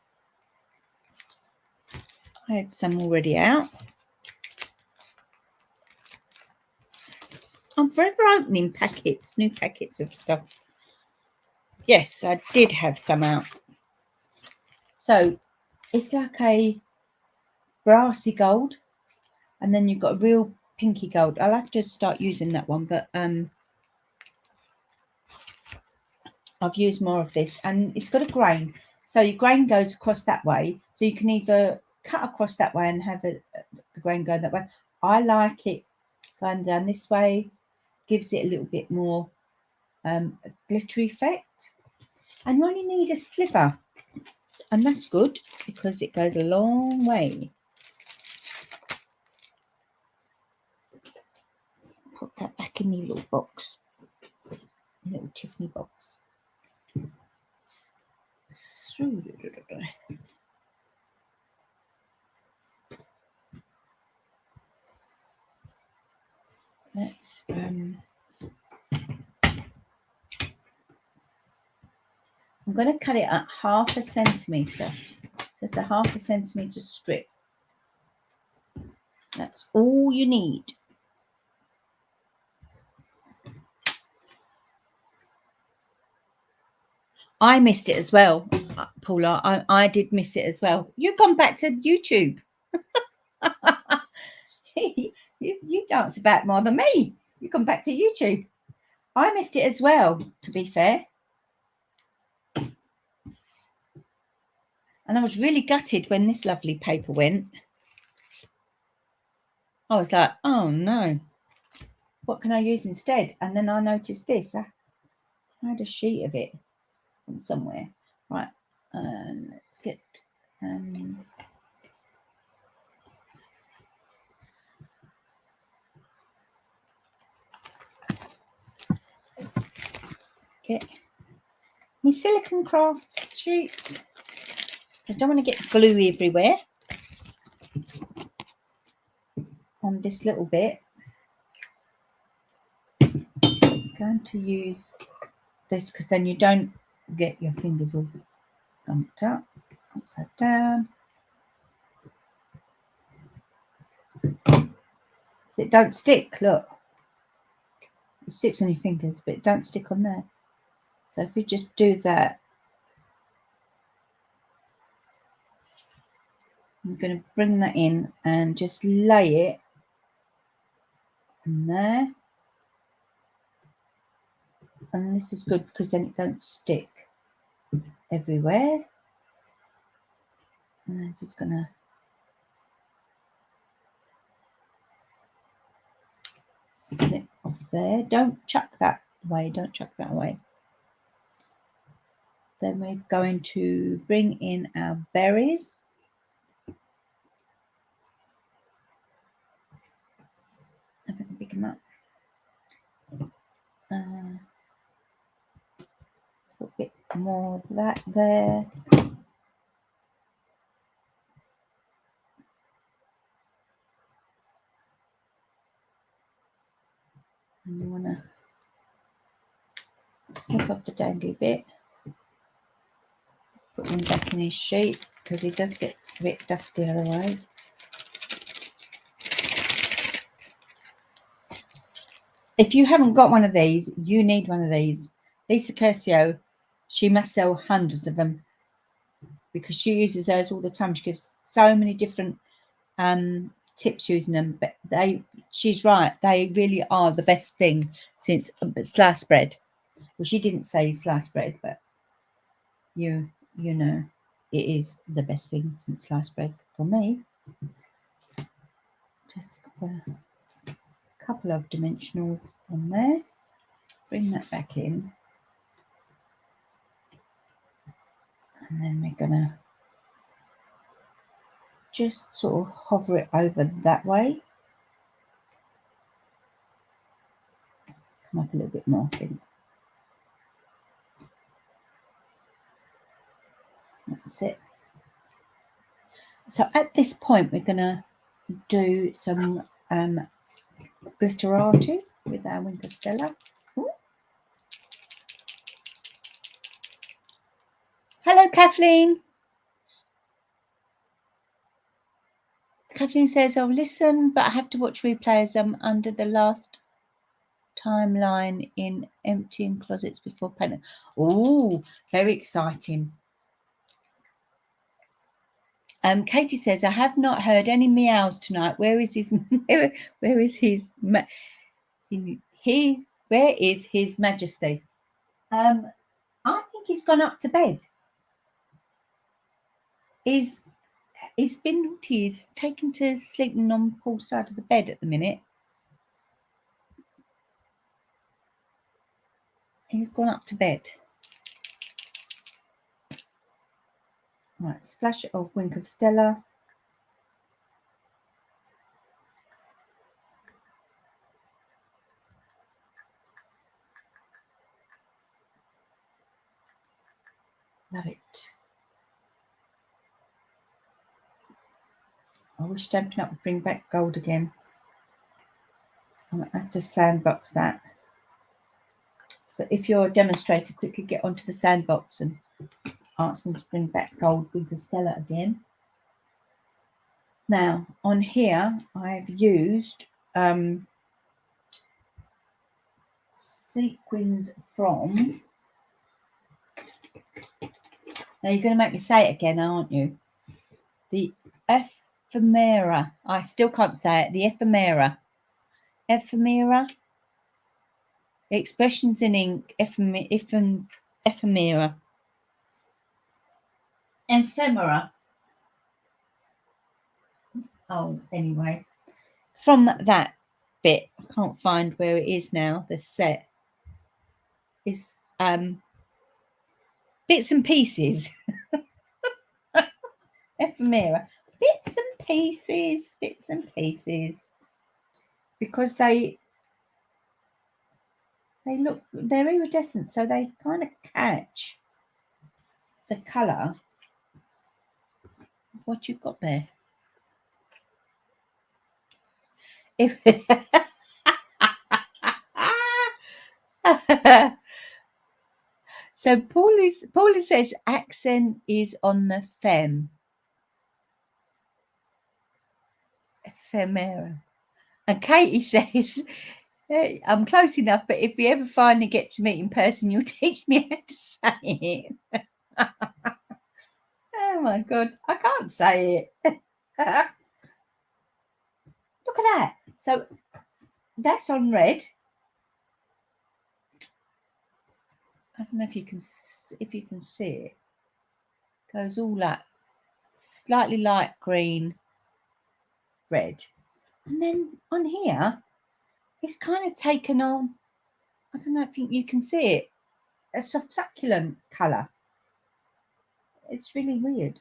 I had some already out. I'm forever opening packets, new packets of stuff. Yes, I did have some out. So it's like a brassy gold, and then you've got a real pinky gold. I'll have to start using that one, but I've used more of this, and it's got a grain. So your grain goes across that way. So you can either cut across that way and have the grain go that way. I like it going down this way. Gives it a little bit more glittery effect. And you only need a sliver. And that's good because it goes a long way. Put that back in the little box, little Tiffany box. Let's I'm going to cut it at 1/2 centimetre, just a 1/2 centimetre strip. That's all you need. I missed it as well, Paula. I did miss it as well. You've gone back to YouTube. you dance about more than me. You've gone back to YouTube. I missed it as well, to be fair. And I was really gutted when this lovely paper went. I was like, oh no, what can I use instead? And then I noticed this. I had a sheet of it from somewhere. Right, let's get... get my silicone crafts sheet. I don't want to get glue everywhere on this little bit. I'm going to use this because then you don't get your fingers all gunked up. Upside down. So it don't stick, look. It sticks on your fingers, but it don't stick on there. So if we just do that, I'm going to bring that in and just lay it in there. And this is good because then it don't stick everywhere. And I'm just going to snip off there. Don't chuck that away. Don't chuck that away. Then we're going to bring in our berries. I'm going to pick them up. A bit more of that there. And you want to snip off the dangly bit. Put him back in his sheet because he does get a bit dusty otherwise. If you haven't got one of these, you need one of these. Lisa Curcio, she must sell hundreds of them because she uses hers all the time. She gives so many different tips using them, but she's right, they really are the best thing since sliced bread. Well, she didn't say sliced bread, but you know, it is the best thing since sliced bread for me. Just put a couple of dimensionals on there, bring that back in, and then we're gonna just sort of hover it over that way. Come up a little bit more, I think. That's it. So at this point, we're gonna do some glitterati with our Winter Stella. Ooh. Hello, Kathleen. Kathleen says, I'll listen, but I have to watch replays. I'm under the last timeline in emptying closets before painting. Oh, very exciting. Katie says, I have not heard any meows tonight. Where is his where is his where is his majesty? I think he's gone up to bed. He's been naughty. He's taken to sleeping on Paul's side of the bed at the minute. He's gone up to bed. Right, splash of Wink of Stella. Love it. I wish Stampin' Up would bring back gold again. I'm going to have to sandbox that. So if you're a demonstrator, quickly get onto the sandbox and ask them to bring back gold with the Stella again. Now, on here, I've used sequins from... Now, you're going to make me say it again, aren't you? The ephemera. I still can't say it. The ephemera. Ephemera. Expressions in ink. Ephemera. Ephemera. Oh, anyway. From that bit, I can't find where it is now. The set is bits and pieces. Ephemera. Bits and pieces. Because they're iridescent, so they kind of catch the colour of what you've got there. So Paula says accent is on the fem. Ephemera. And Katie says, hey, I'm close enough, but if we ever finally get to meet in person, you'll teach me how to say it. Oh my God, I can't say it. Look at that. So that's on red. I don't know if you can see it. Goes all that slightly light green, red. And then on here, it's kind of taken on, I don't know if you can see it, a succulent colour. It's really weird.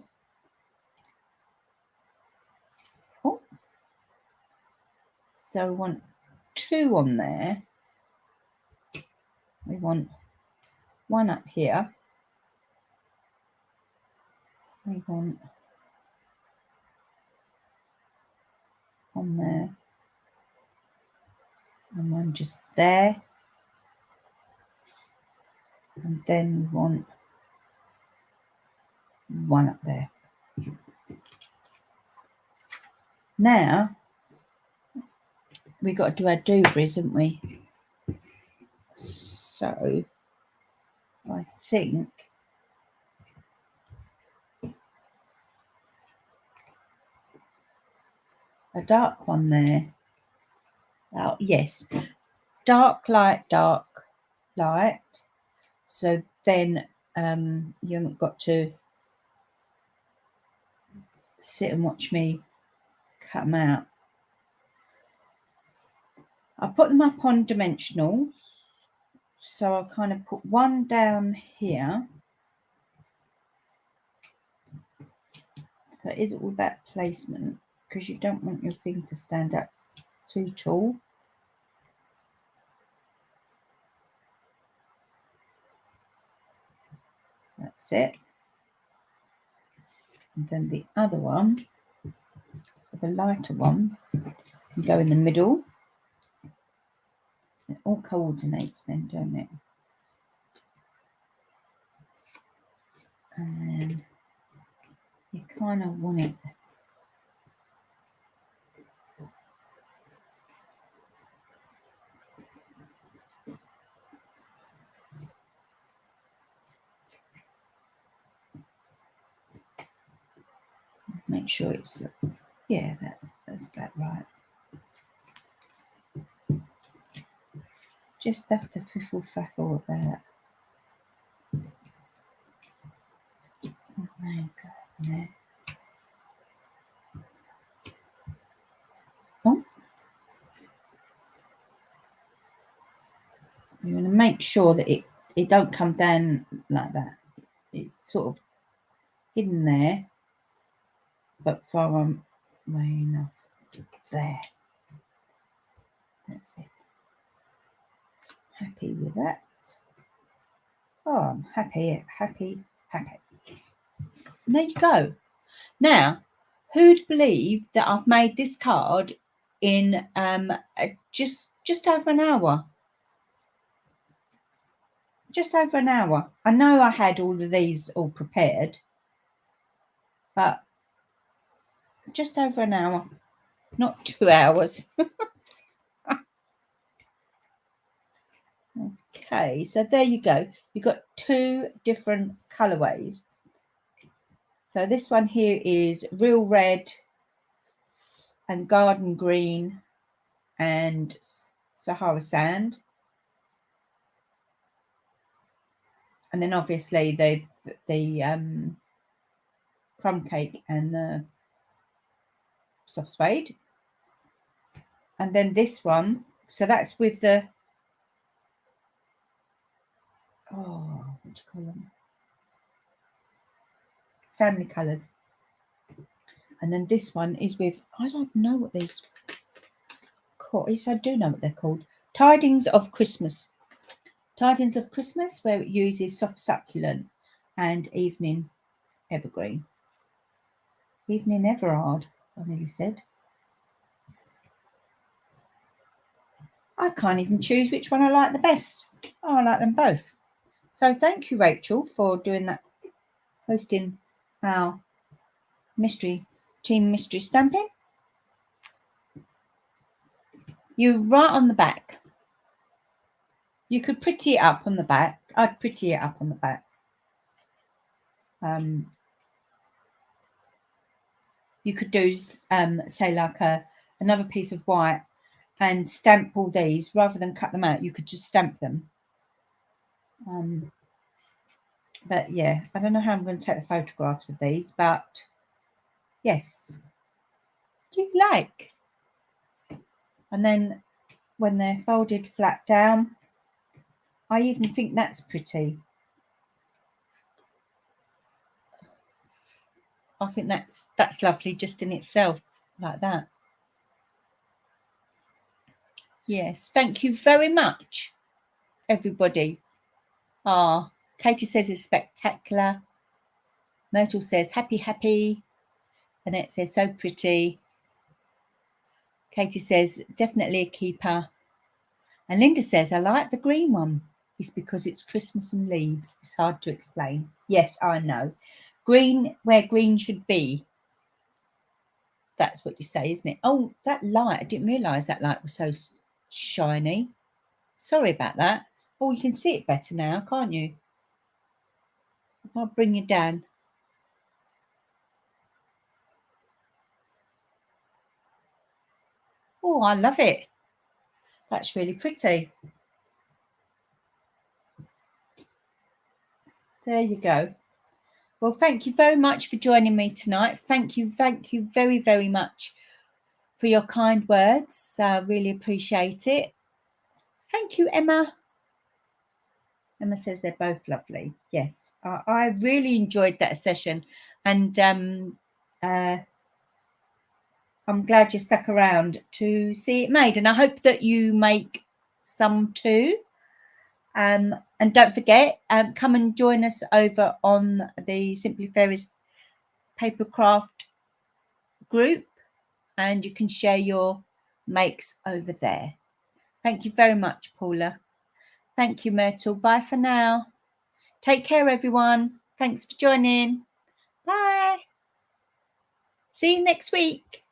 Oh. So we want 2 on there. We want 1 up here. We want on there. And 1 just there. And then we want 1 up there. Now, we've got to do our doobries, haven't we? So, I think a dark one there. Oh, yes. Dark, light. So then you haven't got to sit and watch me cut them out. I put them up on dimensionals. So I'll kind of put 1 down here. So it is all about placement, because you don't want your thing to stand up too tall. That's it. And then the other one, so the lighter one, can go in the middle. It all coordinates then, don't it? And then you kind of want it make sure it's, yeah, that's about right. Just have to fiffle faffle about. There you go. There. Oh. You want to make sure that it don't come down like that. It sort of, hidden there, but far away enough there. That's it. Happy with that. Oh, I'm happy. And there you go. Now, who'd believe that I've made this card in just over an hour? Just over an hour. I know I had all of these all prepared, but just over an hour, not 2 hours. Okay, so there you go. You've got 2 different colorways. So this one here is real red and garden green and Sahara sand. And then obviously the crumb cake and the soft suede. And then this one, so that's with the, what do you call them? Family colours. And then this one is with, I don't know what these called. Yes, I do know what they're called. Tidings of Christmas. Tidings of Christmas, where it uses soft succulent and evening evergreen. Evening Everard, I nearly said. I can't even choose which one I like the best. Oh, I like them both. So thank you, Rachel, for doing that, hosting our team mystery stamping. You're right on the back. You could pretty it up on the back. I'd pretty it up on the back. You could do, say, like another piece of white and stamp all these rather than cut them out. You could just stamp them. But yeah, I don't know how I'm going to take the photographs of these, but yes, do you like? And then when they're folded flat down, I even think that's pretty. I think that's lovely just in itself, like that. Yes, thank you very much, everybody. Katie says it's spectacular. Myrtle says happy. Annette says so pretty. Katie says definitely a keeper. And Linda says I like the green one. It's because it's Christmas and leaves. It's hard to explain. Yes, I know. Green where green should be. That's what you say, isn't it? Oh, that light. I didn't realise that light was so shiny. Sorry about that. Oh, you can see it better now, can't you? I'll bring you down. Oh, I love it. That's really pretty. There you go. Well, thank you very much for joining me tonight. Thank you very, very much for your kind words. I really appreciate it. Thank you, Emma. Emma says they're both lovely. Yes, I really enjoyed that session. And I'm glad you stuck around to see it made. And I hope that you make some too. And don't forget, come and join us over on the Simply Fairies Papercraft group, and you can share your makes over there. Thank you very much, Paula. Thank you, Myrtle. Bye for now. Take care, everyone. Thanks for joining. Bye. See you next week.